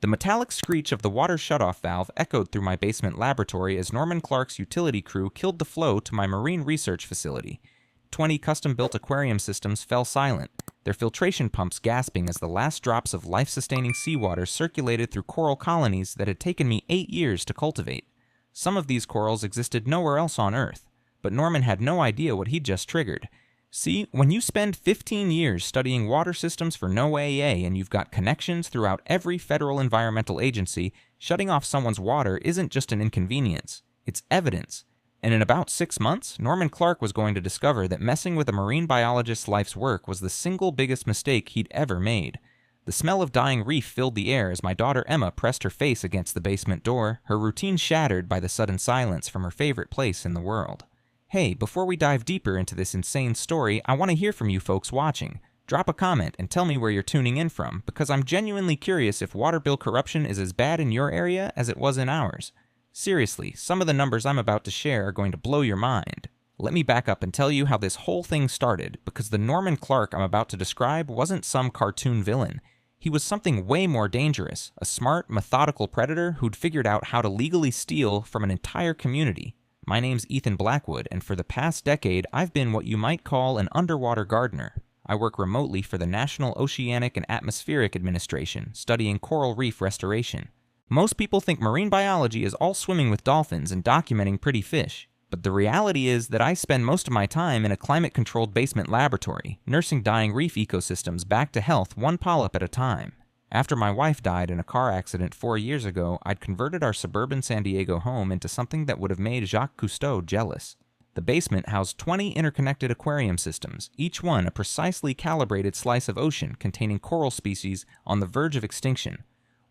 The metallic screech of the water shutoff valve echoed through my basement laboratory as Norman Clark's utility crew killed the flow to my marine research facility. 20 custom-built aquarium systems fell silent, their filtration pumps gasping as the last drops of life-sustaining seawater circulated through coral colonies that had taken me 8 years to cultivate. Some of these corals existed nowhere else on Earth, but Norman had no idea what he'd just triggered. See, when you spend 15 years studying water systems for NOAA and you've got connections throughout every federal environmental agency, shutting off someone's water isn't just an inconvenience, it's evidence. And in about 6 months, Norman Clark was going to discover that messing with a marine biologist's life's work was the single biggest mistake he'd ever made. The smell of dying reef filled the air as my daughter Emma pressed her face against the basement door, her routine shattered by the sudden silence from her favorite place in the world. Hey, before we dive deeper into this insane story, I want to hear from you folks watching. Drop a comment and tell me where you're tuning in from, because I'm genuinely curious if water bill corruption is as bad in your area as it was in ours. Seriously, some of the numbers I'm about to share are going to blow your mind. Let me back up and tell you how this whole thing started, because the Norman Clark I'm about to describe wasn't some cartoon villain. He was something way more dangerous, a smart, methodical predator who'd figured out how to legally steal from an entire community. My name's Ethan Blackwood, and for the past decade, I've been what you might call an underwater gardener. I work remotely for the National Oceanic and Atmospheric Administration, studying coral reef restoration. Most people think marine biology is all swimming with dolphins and documenting pretty fish, but the reality is that I spend most of my time in a climate-controlled basement laboratory, nursing dying reef ecosystems back to health one polyp at a time. After my wife died in a car accident 4 years ago, I'd converted our suburban San Diego home into something that would have made Jacques Cousteau jealous. The basement housed 20 interconnected aquarium systems, each one a precisely calibrated slice of ocean containing coral species on the verge of extinction.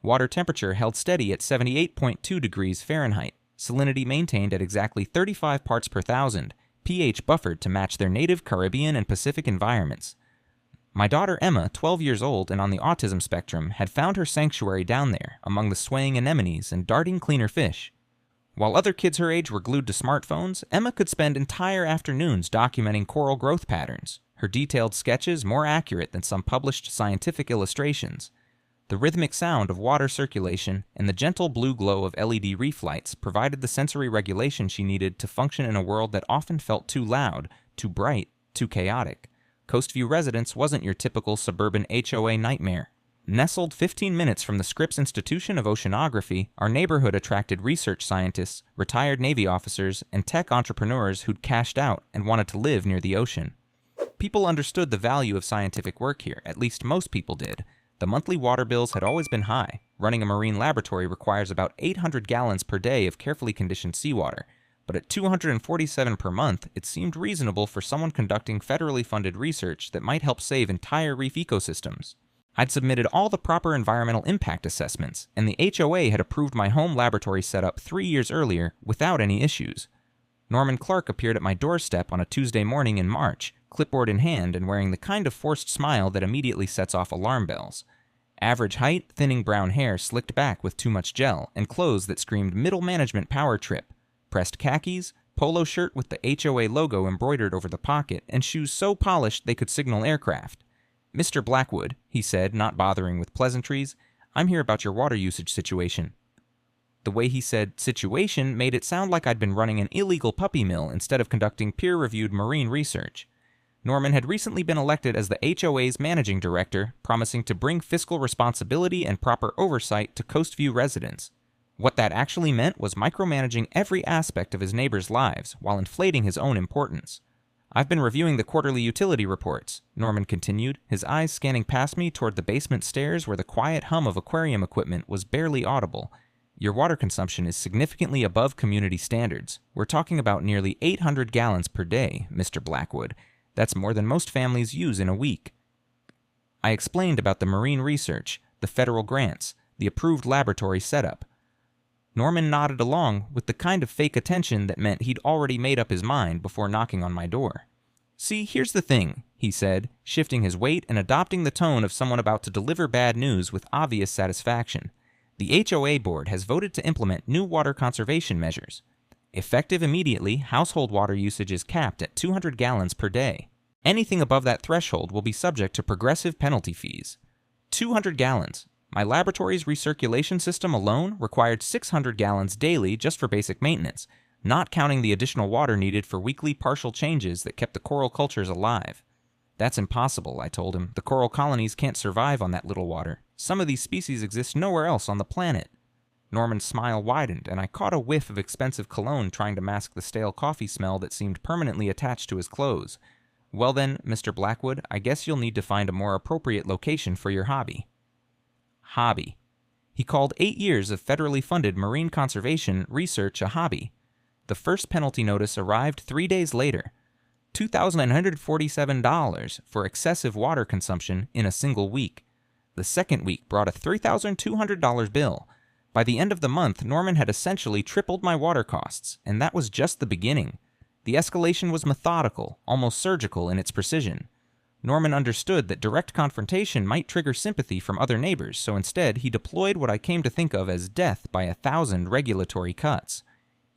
Water temperature held steady at 78.2 degrees Fahrenheit, salinity maintained at exactly 35 parts per thousand, pH buffered to match their native Caribbean and Pacific environments. My daughter Emma, 12 years old and on the autism spectrum, had found her sanctuary down there, among the swaying anemones and darting cleaner fish. While other kids her age were glued to smartphones, Emma could spend entire afternoons documenting coral growth patterns, her detailed sketches more accurate than some published scientific illustrations. The rhythmic sound of water circulation and the gentle blue glow of LED reef lights provided the sensory regulation she needed to function in a world that often felt too loud, too bright, too chaotic. Coastview Residence wasn't your typical suburban HOA nightmare. Nestled 15 minutes from the Scripps Institution of Oceanography, our neighborhood attracted research scientists, retired Navy officers, and tech entrepreneurs who'd cashed out and wanted to live near the ocean. People understood the value of scientific work here, at least most people did. The monthly water bills had always been high. Running a marine laboratory requires about 800 gallons per day of carefully conditioned seawater, but at $247 per month, it seemed reasonable for someone conducting federally funded research that might help save entire reef ecosystems. I'd submitted all the proper environmental impact assessments, and the HOA had approved my home laboratory setup 3 years earlier without any issues. Norman Clark appeared at my doorstep on a Tuesday morning in March, clipboard in hand and wearing the kind of forced smile that immediately sets off alarm bells. Average height, thinning brown hair slicked back with too much gel, and clothes that screamed middle management power trip. Pressed khakis, polo shirt with the HOA logo embroidered over the pocket, and shoes so polished they could signal aircraft. "Mr. Blackwood," he said, not bothering with pleasantries, "I'm here about your water usage situation." The way he said situation made it sound like I'd been running an illegal puppy mill instead of conducting peer-reviewed marine research. Norman had recently been elected as the HOA's managing director, promising to bring fiscal responsibility and proper oversight to Coastview residents. What that actually meant was micromanaging every aspect of his neighbors' lives while inflating his own importance. "I've been reviewing the quarterly utility reports," Norman continued, his eyes scanning past me toward the basement stairs where the quiet hum of aquarium equipment was barely audible. "Your water consumption is significantly above community standards. We're talking about nearly 800 gallons per day, Mr. Blackwood. That's more than most families use in a week." I explained about the marine research, the federal grants, the approved laboratory setup. Norman nodded along with the kind of fake attention that meant he'd already made up his mind before knocking on my door. "See, here's the thing," he said, shifting his weight and adopting the tone of someone about to deliver bad news with obvious satisfaction. "The HOA board has voted to implement new water conservation measures. Effective immediately, household water usage is capped at 200 gallons per day. Anything above that threshold will be subject to progressive penalty fees. 200 gallons. My laboratory's recirculation system alone required 600 gallons daily just for basic maintenance, not counting the additional water needed for weekly partial changes that kept the coral cultures alive. That's impossible, I told him. The coral colonies can't survive on that little water. Some of these species exist nowhere else on the planet. Norman's smile widened, and I caught a whiff of expensive cologne trying to mask the stale coffee smell that seemed permanently attached to his clothes. Well then, Mr. Blackwood, I guess you'll need to find a more appropriate location for your hobby. Hobby. He called 8 years of federally funded marine conservation research a hobby. The first penalty notice arrived 3 days later. $2,947 for excessive water consumption in a single week. The second week brought a $3,200 bill. By the end of the month, Norman had essentially tripled my water costs, and that was just the beginning. The escalation was methodical, almost surgical in its precision. Norman understood that direct confrontation might trigger sympathy from other neighbors, so instead he deployed what I came to think of as death by 1,000 regulatory cuts.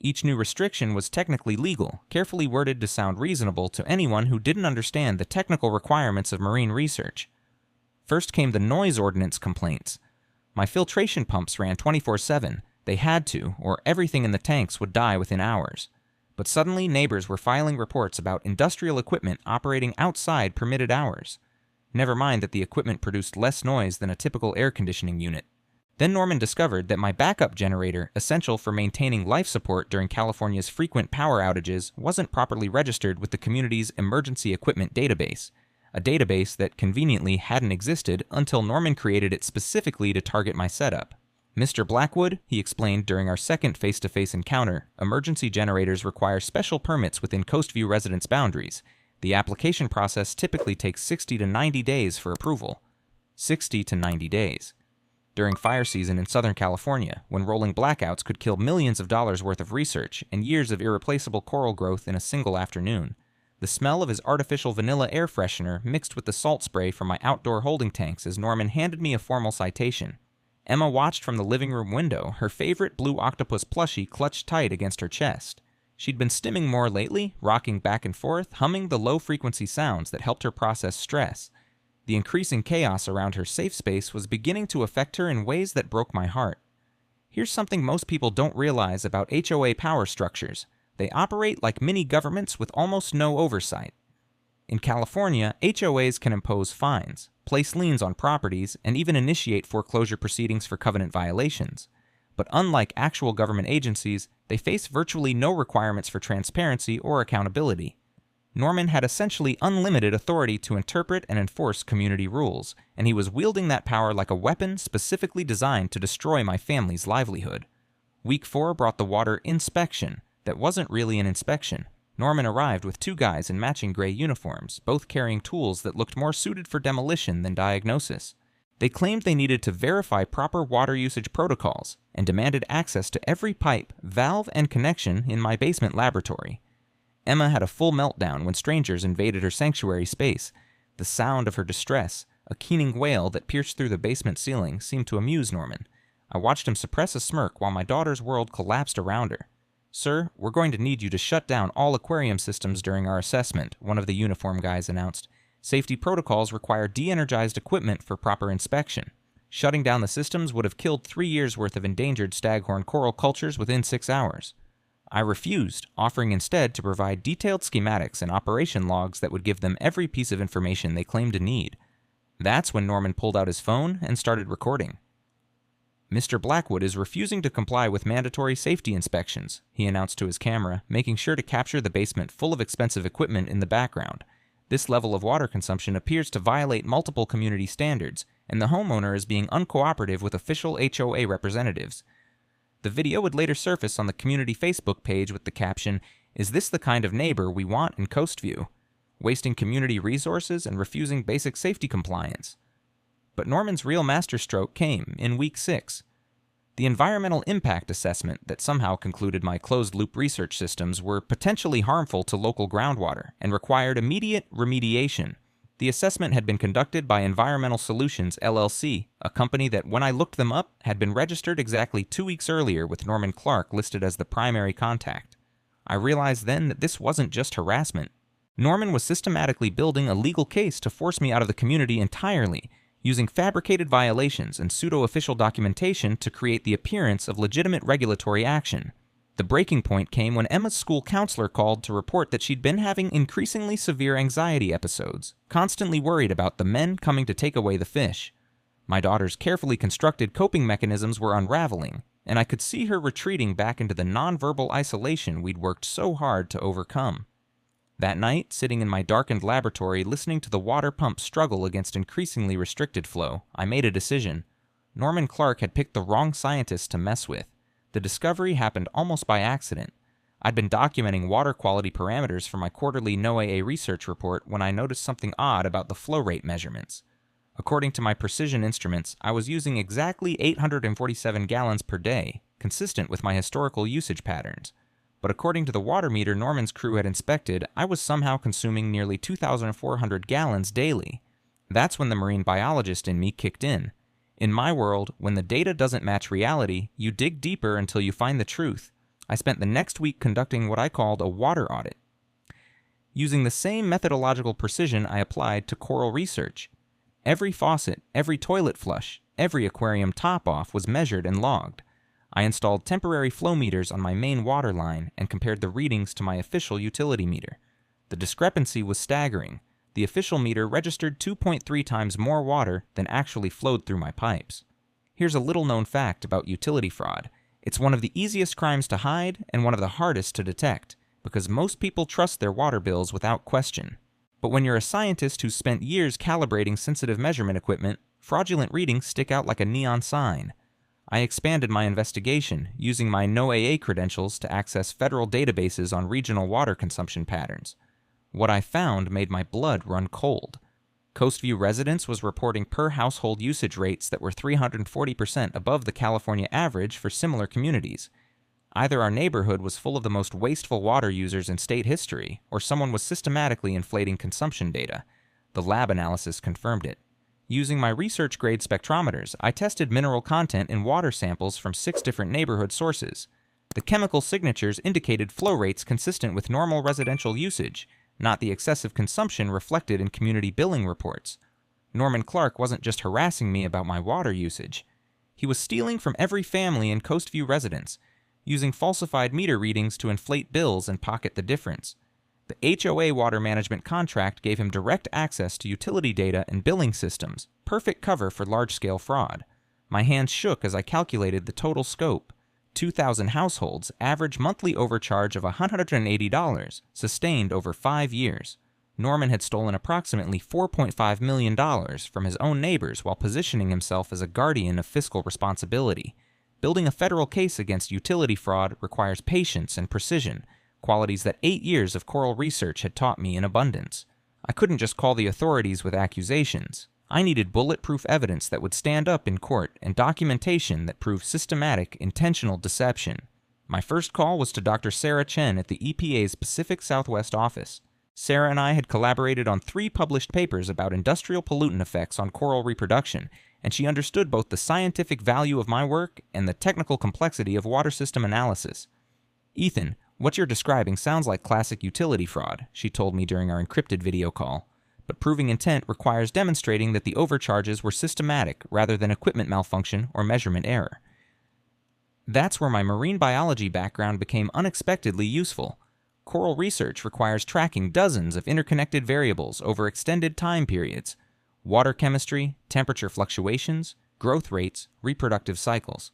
Each new restriction was technically legal, carefully worded to sound reasonable to anyone who didn't understand the technical requirements of marine research. First came the noise ordinance complaints. My filtration pumps ran 24/7. They had to, or everything in the tanks would die within hours. But suddenly neighbors were filing reports about industrial equipment operating outside permitted hours. Never mind that the equipment produced less noise than a typical air conditioning unit. Then Norman discovered that my backup generator, essential for maintaining life support during California's frequent power outages, wasn't properly registered with the community's emergency equipment database, a database that conveniently hadn't existed until Norman created it specifically to target my setup. Mr. Blackwood, he explained during our second face-to-face encounter, emergency generators require special permits within Coastview residence boundaries. The application process typically takes 60 to 90 days for approval. 60 to 90 days. During fire season in Southern California, when rolling blackouts could kill millions of dollars worth of research and years of irreplaceable coral growth in a single afternoon, the smell of his artificial vanilla air freshener mixed with the salt spray from my outdoor holding tanks as Norman handed me a formal citation. Emma watched from the living room window, her favorite blue octopus plushie clutched tight against her chest. She'd been stimming more lately, rocking back and forth, humming the low-frequency sounds that helped her process stress. The increasing chaos around her safe space was beginning to affect her in ways that broke my heart. Here's something most people don't realize about HOA power structures. They operate like mini-governments with almost no oversight. In California, HOAs can impose fines, place liens on properties, and even initiate foreclosure proceedings for covenant violations. But unlike actual government agencies, they face virtually no requirements for transparency or accountability. Norman had essentially unlimited authority to interpret and enforce community rules, and he was wielding that power like a weapon specifically designed to destroy my family's livelihood. Week 4 brought the water inspection that wasn't really an inspection. Norman arrived with 2 guys in matching gray uniforms, both carrying tools that looked more suited for demolition than diagnosis. They claimed they needed to verify proper water usage protocols and demanded access to every pipe, valve, and connection in my basement laboratory. Emma had a full meltdown when strangers invaded her sanctuary space. The sound of her distress, a keening wail that pierced through the basement ceiling, seemed to amuse Norman. I watched him suppress a smirk while my daughter's world collapsed around her. "Sir, we're going to need you to shut down all aquarium systems during our assessment," one of the uniform guys announced. "Safety protocols require de-energized equipment for proper inspection. Shutting down the systems would have killed 3 years' worth of endangered staghorn coral cultures within 6 hours. I refused, offering instead to provide detailed schematics and operation logs that would give them every piece of information they claimed to need. That's when Norman pulled out his phone and started recording. "Mr. Blackwood is refusing to comply with mandatory safety inspections," he announced to his camera, making sure to capture the basement full of expensive equipment in the background. "This level of water consumption appears to violate multiple community standards, and the homeowner is being uncooperative with official HOA representatives." The video would later surface on the community Facebook page with the caption, "Is this the kind of neighbor we want in Coastview? Wasting community resources and refusing basic safety compliance." But Norman's real masterstroke came in week 6. The environmental impact assessment that somehow concluded my closed-loop research systems were potentially harmful to local groundwater and required immediate remediation. The assessment had been conducted by Environmental Solutions, LLC, a company that, when I looked them up, had been registered exactly 2 weeks earlier with Norman Clark listed as the primary contact. I realized then that this wasn't just harassment. Norman was systematically building a legal case to force me out of the community entirely, using fabricated violations and pseudo-official documentation to create the appearance of legitimate regulatory action. The breaking point came when Emma's school counselor called to report that she'd been having increasingly severe anxiety episodes, constantly worried about the men coming to take away the fish. My daughter's carefully constructed coping mechanisms were unraveling, and I could see her retreating back into the nonverbal isolation we'd worked so hard to overcome. That night, sitting in my darkened laboratory listening to the water pump struggle against increasingly restricted flow, I made a decision. Norman Clark had picked the wrong scientist to mess with. The discovery happened almost by accident. I'd been documenting water quality parameters for my quarterly NOAA research report when I noticed something odd about the flow rate measurements. According to my precision instruments, I was using exactly 847 gallons per day, consistent with my historical usage patterns. But according to the water meter Norman's crew had inspected, I was somehow consuming nearly 2,400 gallons daily. That's when the marine biologist in me kicked in. In my world, when the data doesn't match reality, you dig deeper until you find the truth. I spent the next week conducting what I called a water audit, using the same methodological precision I applied to coral research. Every faucet, every toilet flush, every aquarium top-off was measured and logged. I installed temporary flow meters on my main water line and compared the readings to my official utility meter. The discrepancy was staggering. The official meter registered 2.3 times more water than actually flowed through my pipes. Here's a little-known fact about utility fraud. It's one of the easiest crimes to hide and one of the hardest to detect, because most people trust their water bills without question. But when you're a scientist who's spent years calibrating sensitive measurement equipment, fraudulent readings stick out like a neon sign. I expanded my investigation, using my NOAA credentials to access federal databases on regional water consumption patterns. What I found made my blood run cold. Coastview Residence was reporting per-household usage rates that were 340% above the California average for similar communities. Either our neighborhood was full of the most wasteful water users in state history, or someone was systematically inflating consumption data. The lab analysis confirmed it. Using my research-grade spectrometers, I tested mineral content in water samples from 6 different neighborhood sources. The chemical signatures indicated flow rates consistent with normal residential usage, not the excessive consumption reflected in community billing reports. Norman Clark wasn't just harassing me about my water usage. He was stealing from every family in Coastview Residence, using falsified meter readings to inflate bills and pocket the difference. The HOA water management contract gave him direct access to utility data and billing systems, perfect cover for large-scale fraud. My hands shook as I calculated the total scope. 2,000 households, average monthly overcharge of $180, sustained over 5 years. Norman had stolen approximately $4.5 million from his own neighbors while positioning himself as a guardian of fiscal responsibility. Building a federal case against utility fraud requires patience and precision, qualities that 8 years of coral research had taught me in abundance. I couldn't just call the authorities with accusations. I needed bulletproof evidence that would stand up in court and documentation that proved systematic, intentional deception. My first call was to Dr. Sarah Chen at the EPA's Pacific Southwest office. Sarah and I had collaborated on 3 published papers about industrial pollutant effects on coral reproduction, and she understood both the scientific value of my work and the technical complexity of water system analysis. "Ethan, what you're describing sounds like classic utility fraud," she told me during our encrypted video call. "But proving intent requires demonstrating that the overcharges were systematic rather than equipment malfunction or measurement error." That's where my marine biology background became unexpectedly useful. Coral research requires tracking dozens of interconnected variables over extended time periods: water chemistry, temperature fluctuations, growth rates, reproductive cycles.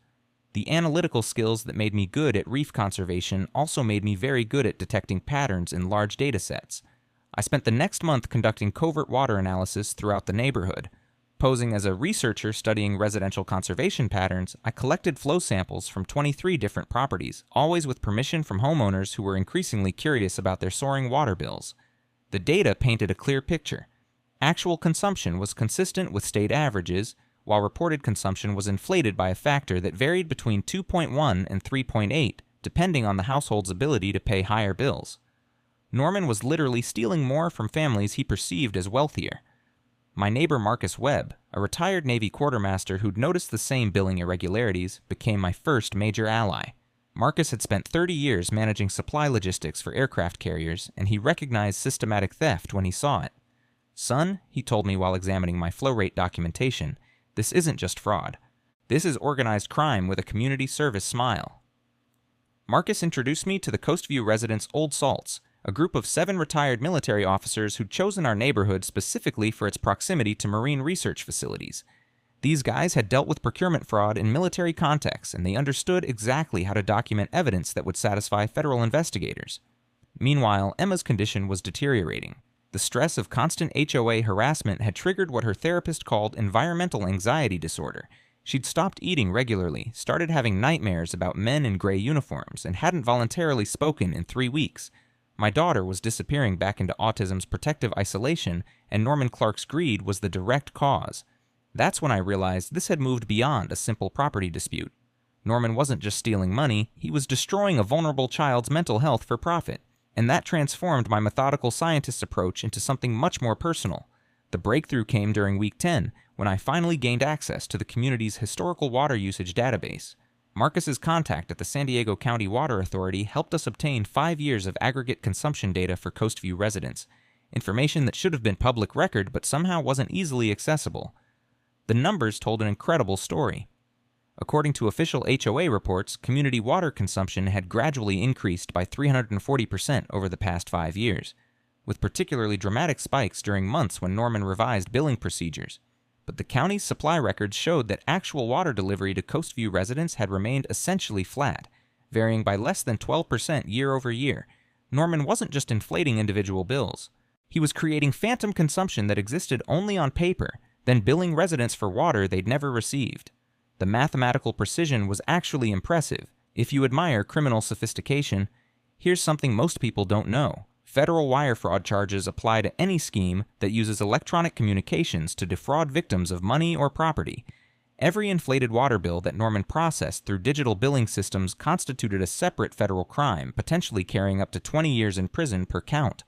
The analytical skills that made me good at reef conservation also made me very good at detecting patterns in large data sets. I spent the next month conducting covert water analysis throughout the neighborhood. Posing as a researcher studying residential conservation patterns, I collected flow samples from 23 different properties, always with permission from homeowners who were increasingly curious about their soaring water bills. The data painted a clear picture. Actual consumption was consistent with state averages, while reported consumption was inflated by a factor that varied between 2.1 and 3.8, depending on the household's ability to pay higher bills. Norman was literally stealing more from families he perceived as wealthier. My neighbor Marcus Webb, a retired Navy quartermaster who'd noticed the same billing irregularities, became my first major ally. Marcus had spent 30 years managing supply logistics for aircraft carriers, and he recognized systematic theft when he saw it. "Son," he told me while examining my flow rate documentation, "this isn't just fraud. This is organized crime with a community service smile." Marcus introduced me to the Coastview residents' Old Salts, a group of 7 retired military officers who'd chosen our neighborhood specifically for its proximity to marine research facilities. These guys had dealt with procurement fraud in military contexts, and they understood exactly how to document evidence that would satisfy federal investigators. Meanwhile, Emma's condition was deteriorating. The stress of constant HOA harassment had triggered what her therapist called environmental anxiety disorder. She'd stopped eating regularly, started having nightmares about men in gray uniforms, and hadn't voluntarily spoken in 3 weeks. My daughter was disappearing back into autism's protective isolation, and Norman Clark's greed was the direct cause. That's when I realized this had moved beyond a simple property dispute. Norman wasn't just stealing money, he was destroying a vulnerable child's mental health for profit. And that transformed my methodical scientist approach into something much more personal. The breakthrough came during week 10, when I finally gained access to the community's historical water usage database. Marcus's contact at the San Diego County Water Authority helped us obtain 5 years of aggregate consumption data for Coastview residents, information that should have been public record but somehow wasn't easily accessible. The numbers told an incredible story. According to official HOA reports, community water consumption had gradually increased by 340% over the past 5 years, with particularly dramatic spikes during months when Norman revised billing procedures. But the county's supply records showed that actual water delivery to Coastview residents had remained essentially flat, varying by less than 12% year over year. Norman wasn't just inflating individual bills. He was creating phantom consumption that existed only on paper, then billing residents for water they'd never received. The mathematical precision was actually impressive. If you admire criminal sophistication, here's something most people don't know. Federal wire fraud charges apply to any scheme that uses electronic communications to defraud victims of money or property. Every inflated water bill that Norman processed through digital billing systems constituted a separate federal crime, potentially carrying up to 20 years in prison per count.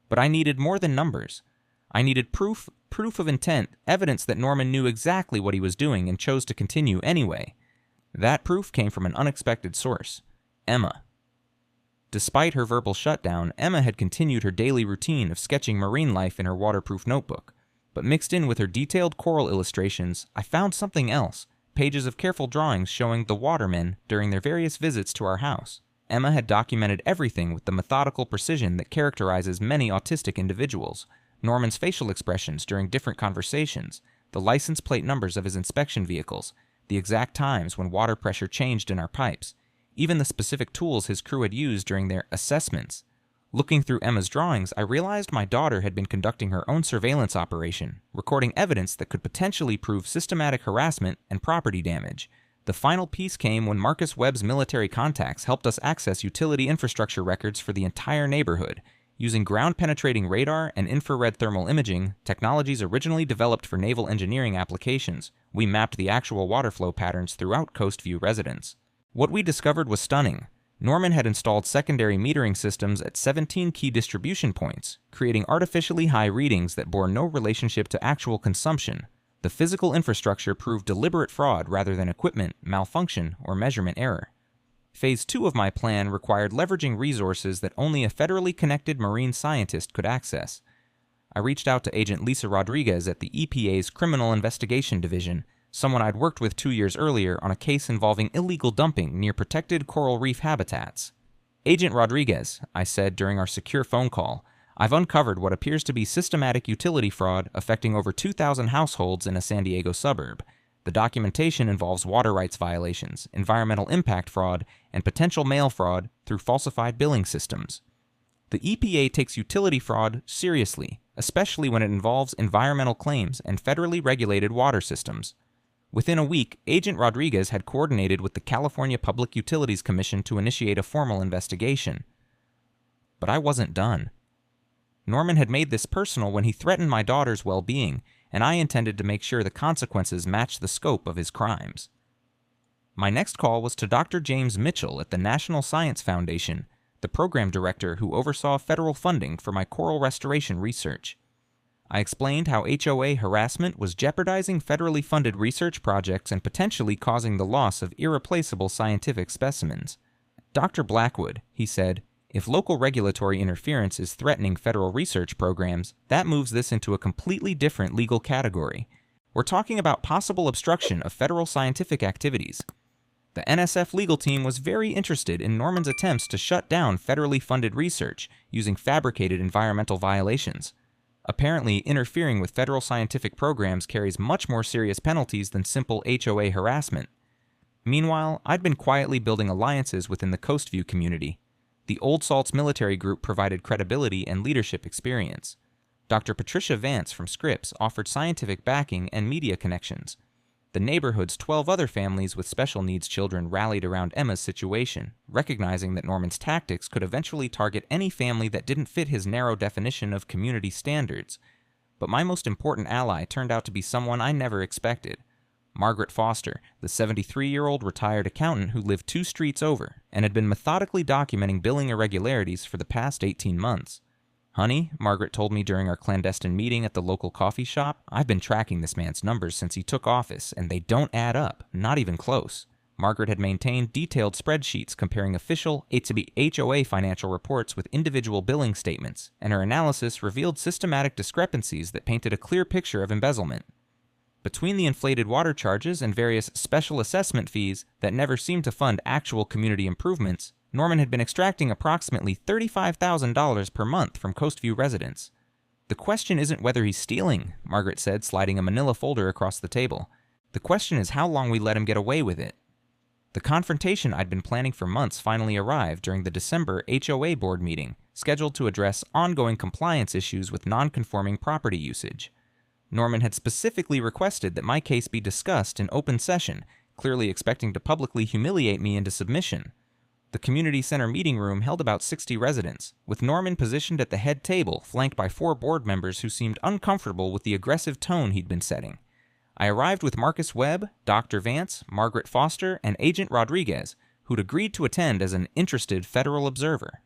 But I needed more than numbers. I needed proof of intent, evidence that Norman knew exactly what he was doing and chose to continue anyway. That proof came from an unexpected source: Emma. Despite her verbal shutdown, Emma had continued her daily routine of sketching marine life in her waterproof notebook. But mixed in with her detailed coral illustrations, I found something else: pages of careful drawings showing the watermen during their various visits to our house. Emma had documented everything with the methodical precision that characterizes many autistic individuals: Norman's facial expressions during different conversations, the license plate numbers of his inspection vehicles, the exact times when water pressure changed in our pipes, even the specific tools his crew had used during their assessments. Looking through Emma's drawings, I realized my daughter had been conducting her own surveillance operation, recording evidence that could potentially prove systematic harassment and property damage. The final piece came when Marcus Webb's military contacts helped us access utility infrastructure records for the entire neighborhood. Using ground-penetrating radar and infrared thermal imaging, technologies originally developed for naval engineering applications, we mapped the actual water flow patterns throughout Coastview residents. What we discovered was stunning. Norman had installed secondary metering systems at 17 key distribution points, creating artificially high readings that bore no relationship to actual consumption. The physical infrastructure proved deliberate fraud rather than equipment, malfunction, or measurement error. Phase 2 of my plan required leveraging resources that only a federally connected marine scientist could access. I reached out to Agent Lisa Rodriguez at the EPA's Criminal Investigation Division, someone I'd worked with 2 years earlier on a case involving illegal dumping near protected coral reef habitats. "Agent Rodriguez," I said during our secure phone call, "I've uncovered what appears to be systematic utility fraud affecting over 2,000 households in a San Diego suburb. The documentation involves water rights violations, environmental impact fraud, and potential mail fraud through falsified billing systems." The EPA takes utility fraud seriously, especially when it involves environmental claims and federally regulated water systems. Within a week, Agent Rodriguez had coordinated with the California Public Utilities Commission to initiate a formal investigation. But I wasn't done. Norman had made this personal when he threatened my daughter's well-being, and I intended to make sure the consequences matched the scope of his crimes. My next call was to Dr. James Mitchell at the National Science Foundation, the program director who oversaw federal funding for my coral restoration research. I explained how HOA harassment was jeopardizing federally funded research projects and potentially causing the loss of irreplaceable scientific specimens. "Dr. Blackwood," he said, If local regulatory interference is threatening federal research programs, that moves this into a completely different legal category. We're talking about possible obstruction of federal scientific activities. The NSF legal team was very interested in Norman's attempts to shut down federally funded research using fabricated environmental violations. Apparently, interfering with federal scientific programs carries much more serious penalties than simple HOA harassment. Meanwhile, I'd been quietly building alliances within the Coastview community. The Old Salts military group provided credibility and leadership experience. Dr. Patricia Vance from Scripps offered scientific backing and media connections. The neighborhood's 12 other families with special needs children rallied around Emma's situation, recognizing that Norman's tactics could eventually target any family that didn't fit his narrow definition of community standards. But my most important ally turned out to be someone I never expected. Margaret Foster, the 73-year-old retired accountant who lived 2 streets over and had been methodically documenting billing irregularities for the past 18 months. "Honey," Margaret told me during our clandestine meeting at the local coffee shop, "I've been tracking this man's numbers since he took office, and they don't add up, not even close." Margaret had maintained detailed spreadsheets comparing official HOA financial reports with individual billing statements, and her analysis revealed systematic discrepancies that painted a clear picture of embezzlement. Between the inflated water charges and various special assessment fees that never seemed to fund actual community improvements, Norman had been extracting approximately $35,000 per month from Coastview residents. "The question isn't whether he's stealing," Margaret said, sliding a manila folder across the table. "The question is how long we let him get away with it." The confrontation I'd been planning for months finally arrived during the December HOA board meeting, scheduled to address ongoing compliance issues with non-conforming property usage. Norman had specifically requested that my case be discussed in open session, clearly expecting to publicly humiliate me into submission. The community center meeting room held about 60 residents, with Norman positioned at the head table, flanked by 4 board members who seemed uncomfortable with the aggressive tone he'd been setting. I arrived with Marcus Webb, Dr. Vance, Margaret Foster, and Agent Rodriguez, who'd agreed to attend as an interested federal observer.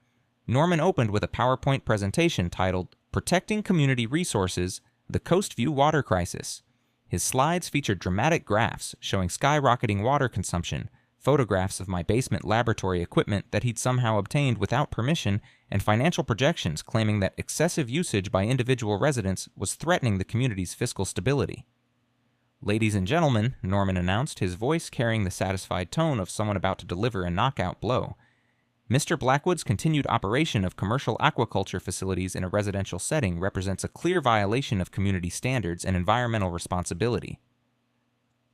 Norman opened with a PowerPoint presentation titled "Protecting Community Resources: The Coastview Water Crisis." His slides featured dramatic graphs showing skyrocketing water consumption, photographs of my basement laboratory equipment that he'd somehow obtained without permission, and financial projections claiming that excessive usage by individual residents was threatening the community's fiscal stability. "Ladies and gentlemen," Norman announced, his voice carrying the satisfied tone of someone about to deliver a knockout blow, "Mr. Blackwood's continued operation of commercial aquaculture facilities in a residential setting represents a clear violation of community standards and environmental responsibility."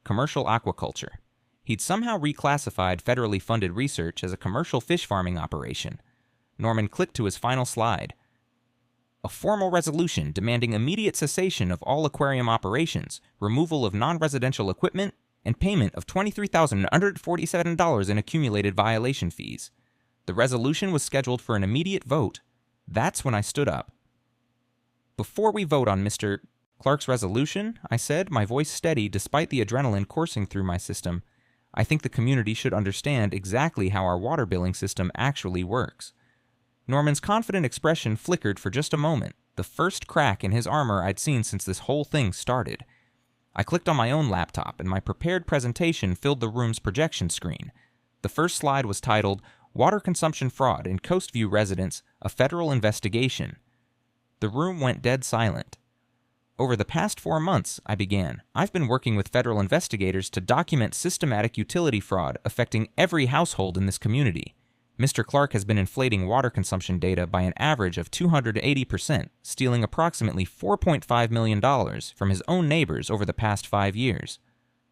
Commercial aquaculture. He'd somehow reclassified federally funded research as a commercial fish farming operation. Norman clicked to his final slide. "A formal resolution demanding immediate cessation of all aquarium operations, removal of non-residential equipment, and payment of $23,147 in accumulated violation fees." The resolution was scheduled for an immediate vote. That's when I stood up. "Before we vote on Mr. Clark's resolution," I said, my voice steady despite the adrenaline coursing through my system, "I think the community should understand exactly how our water billing system actually works." Norman's confident expression flickered for just a moment, the first crack in his armor I'd seen since this whole thing started. I clicked on my own laptop, and my prepared presentation filled the room's projection screen. The first slide was titled, "Water Consumption Fraud in Coastview Residents, a Federal Investigation." The room went dead silent. "Over the past 4 months," I began, "I've been working with federal investigators to document systematic utility fraud affecting every household in this community. Mr. Clark has been inflating water consumption data by an average of 280%, stealing approximately $4.5 million from his own neighbors over the past 5 years.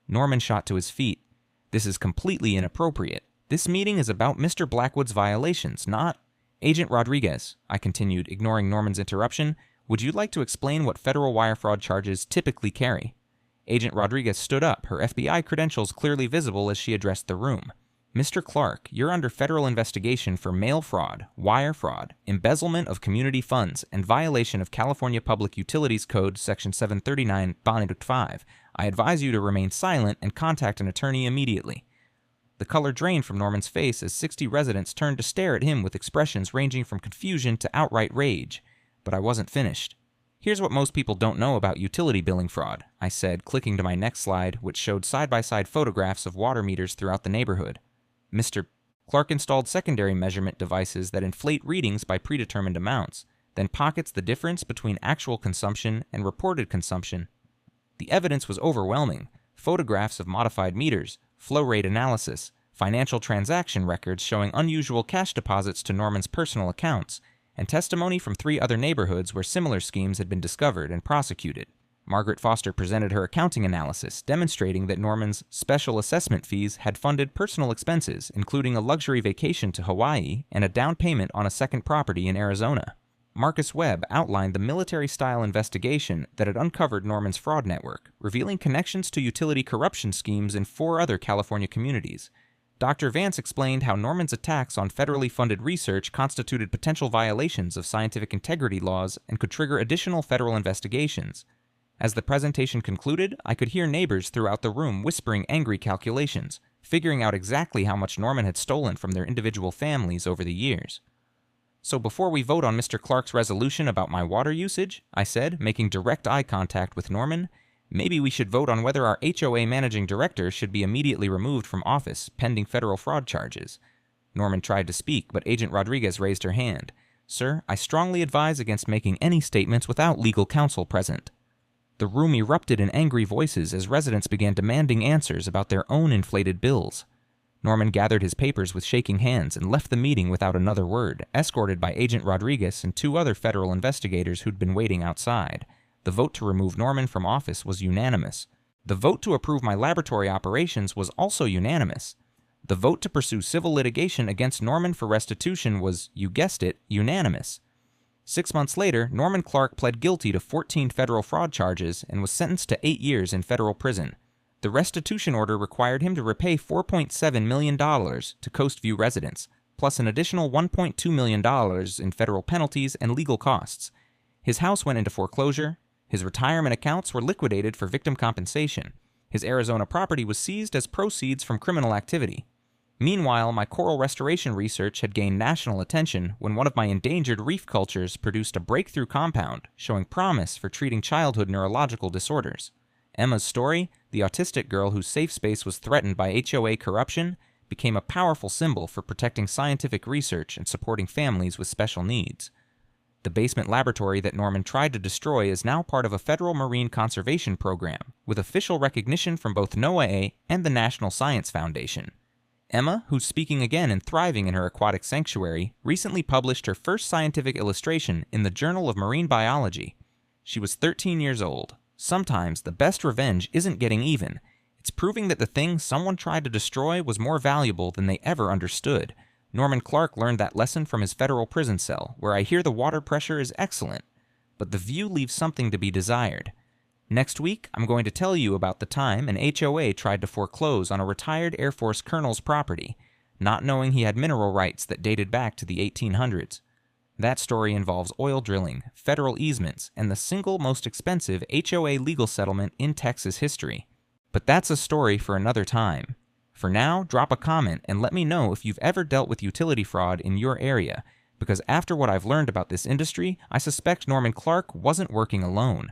Norman shot to his feet. "This is completely inappropriate. This meeting is about Mr. Blackwood's violations, not—" "Agent Rodriguez," I continued, ignoring Norman's interruption, "would you like to explain what federal wire fraud charges typically carry?" Agent Rodriguez stood up, her FBI credentials clearly visible as she addressed the room. "Mr. Clark, you're under federal investigation for mail fraud, wire fraud, embezzlement of community funds, and violation of California Public Utilities Code Section 739(5). I advise you to remain silent and contact an attorney immediately." The color drained from Norman's face as 60 residents turned to stare at him with expressions ranging from confusion to outright rage. But I wasn't finished. "Here's what most people don't know about utility billing fraud," I said, clicking to my next slide, which showed side-by-side photographs of water meters throughout the neighborhood. Mr. Clark installed secondary measurement devices that inflate readings by predetermined amounts, then pockets the difference between actual consumption and reported consumption. The evidence was overwhelming: photographs of modified meters, flow rate analysis, financial transaction records showing unusual cash deposits to Norman's personal accounts, and testimony from 3 other neighborhoods where similar schemes had been discovered and prosecuted. Margaret Foster presented her accounting analysis, demonstrating that Norman's special assessment fees had funded personal expenses, including a luxury vacation to Hawaii and a down payment on a second property in Arizona. Marcus Webb outlined the military-style investigation that had uncovered Norman's fraud network, revealing connections to utility corruption schemes in 4 other California communities. Dr. Vance explained how Norman's attacks on federally funded research constituted potential violations of scientific integrity laws and could trigger additional federal investigations. As the presentation concluded, I could hear neighbors throughout the room whispering angry calculations, figuring out exactly how much Norman had stolen from their individual families over the years. "So before we vote on Mr. Clark's resolution about my water usage," I said, making direct eye contact with Norman, "maybe we should vote on whether our HOA managing director should be immediately removed from office pending federal fraud charges." Norman tried to speak, but Agent Rodriguez raised her hand. "Sir, I strongly advise against making any statements without legal counsel present." The room erupted in angry voices as residents began demanding answers about their own inflated bills. Norman gathered his papers with shaking hands and left the meeting without another word, escorted by Agent Rodriguez and 2 other federal investigators who'd been waiting outside. The vote to remove Norman from office was unanimous. The vote to approve my laboratory operations was also unanimous. The vote to pursue civil litigation against Norman for restitution was, you guessed it, unanimous. 6 months later, Norman Clark pled guilty to 14 federal fraud charges and was sentenced to 8 years in federal prison. The restitution order required him to repay $4.7 million to Coastview residents, plus an additional $1.2 million in federal penalties and legal costs. His house went into foreclosure. His retirement accounts were liquidated for victim compensation. His Arizona property was seized as proceeds from criminal activity. Meanwhile, my coral restoration research had gained national attention when one of my endangered reef cultures produced a breakthrough compound showing promise for treating childhood neurological disorders. Emma's story, the autistic girl whose safe space was threatened by HOA corruption, became a powerful symbol for protecting scientific research and supporting families with special needs. The basement laboratory that Norman tried to destroy is now part of a federal marine conservation program, with official recognition from both NOAA and the National Science Foundation. Emma, who's speaking again and thriving in her aquatic sanctuary, recently published her first scientific illustration in the Journal of Marine Biology. She was 13 years old. Sometimes the best revenge isn't getting even. It's proving that the thing someone tried to destroy was more valuable than they ever understood. Norman Clark learned that lesson from his federal prison cell, where I hear the water pressure is excellent, but the view leaves something to be desired. Next week, I'm going to tell you about the time an HOA tried to foreclose on a retired Air Force colonel's property, not knowing he had mineral rights that dated back to the 1800s. That story involves oil drilling, federal easements, and the single most expensive HOA legal settlement in Texas history. But that's a story for another time. For now, drop a comment and let me know if you've ever dealt with utility fraud in your area, because after what I've learned about this industry, I suspect Norman Clark wasn't working alone.